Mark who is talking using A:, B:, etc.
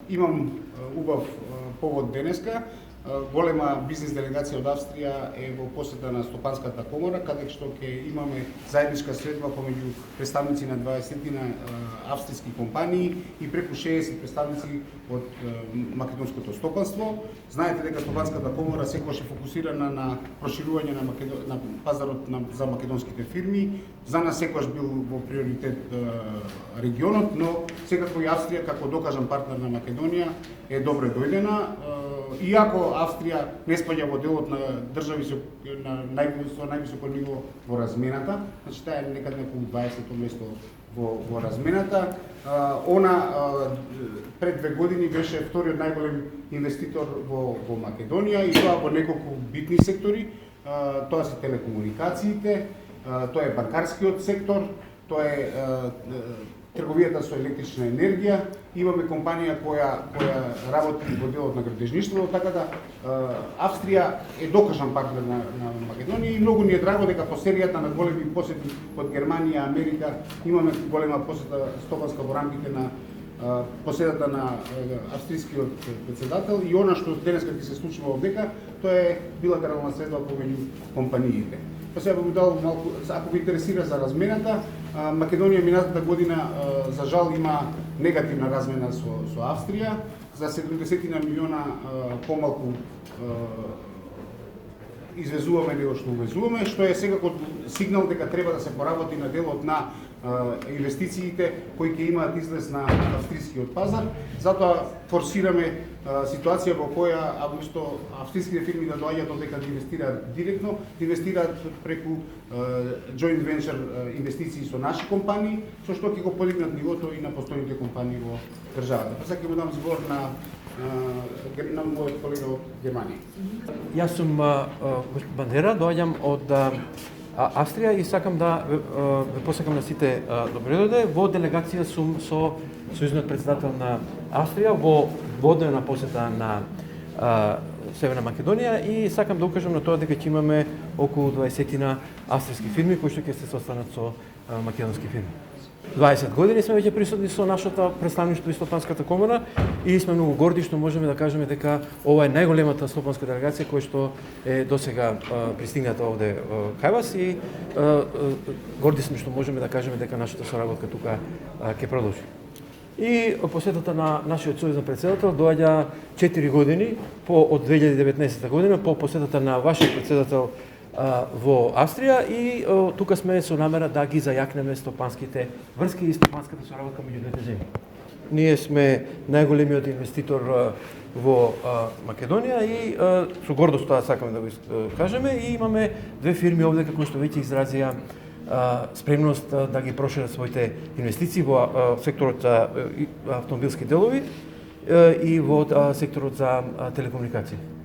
A: Имам убав повод денеска. Голема бизнес делегација од Австрија е во посета на Стопанската комора, каде што ќе имаме заедничка средба помеѓу представници на 20 австријски компании и преку 60 представници од македонското стопанство. Знаете дека Стопанската комора секогаш е фокусирана на проширување на пазарот за македонските фирми. За нас секогаш бил во приоритет регионот, но секако и Австрија како докажан партнер на Македонија е добро дојдена. Иако Австрија не спаѓа во делот на држави со највисоко ниво во размената, значи таа е некаде околу 20-то место во размената. Она пред 2 години беше вториот најголем инвеститор во Македонија и тоа во неколку битни сектори. Тоа се телекомуникациите, тоа е банкарскиот сектор, тоа е трговијата со електрична енергија. Имаме компанија која работи во делот на градежништво, така да Австрија е докажан партнер на Македонија и многу ни е драго дека по серијата на големи посети од Германија, Америка, имаме голема посета стопанска во рамките на посетата на австријскиот председател и она што денеска ќе се случува овдека, тоа е билатерална средба помеѓу компаниите. Па сега би дал малку, ако ви интересира за размената, Македонија минатата година за жал има негативна размена со Австрија, за 70 милиона помалку извезуваме него што увезуваме, што е секако сигнал дека треба да се поработи на делот на инвестициите кои ќе имаат излез на австрискиот пазар. Затоа форсираме ситуација во која вместо австриските фирми да доаѓаат овдека да инвестираат директно, да инвестираат преку joint venture инвестиции со наши компании, со што ќе го подигнат нивото и на постојните компании во државата. Сега ќе му дам збор на мојот колега од Германија.
B: Јас сум Бандера, доаѓам од Австрија и сакам да ве посакам на сите добре дојде. Во делегација сум со сојузниот председател на Австрија во водена посета на Северна Македонија и сакам да укажам на тоа дека ќе имаме околу 20 австријски фирми кои што ќе се состанат со македонски фирми. 20 години сме веќе присутни со нашата представништво и Стопанската комора и сме многу горди што можеме да кажеме дека ова е најголемата стопанска делегација која што е досега пристигната овде кај вас и горди сме што можеме да кажеме дека нашата соработка тука ќе продолжи. И посетата на нашиот сојузен председател доаѓа 4 години од 2019 година по посетата на вашиот председател во Австрија и тука сме со намера да ги зајакнеме стопанските врски и стопанската соработка меѓу двете земји. Ние сме најголемиот инвеститор во Македонија и со гордост тоа сакаме да го кажеме и имаме две фирми овде кои што веќе изразија спремност да ги прошират своите инвестиции во секторот за автомобилски делови и во секторот за телекомуникации.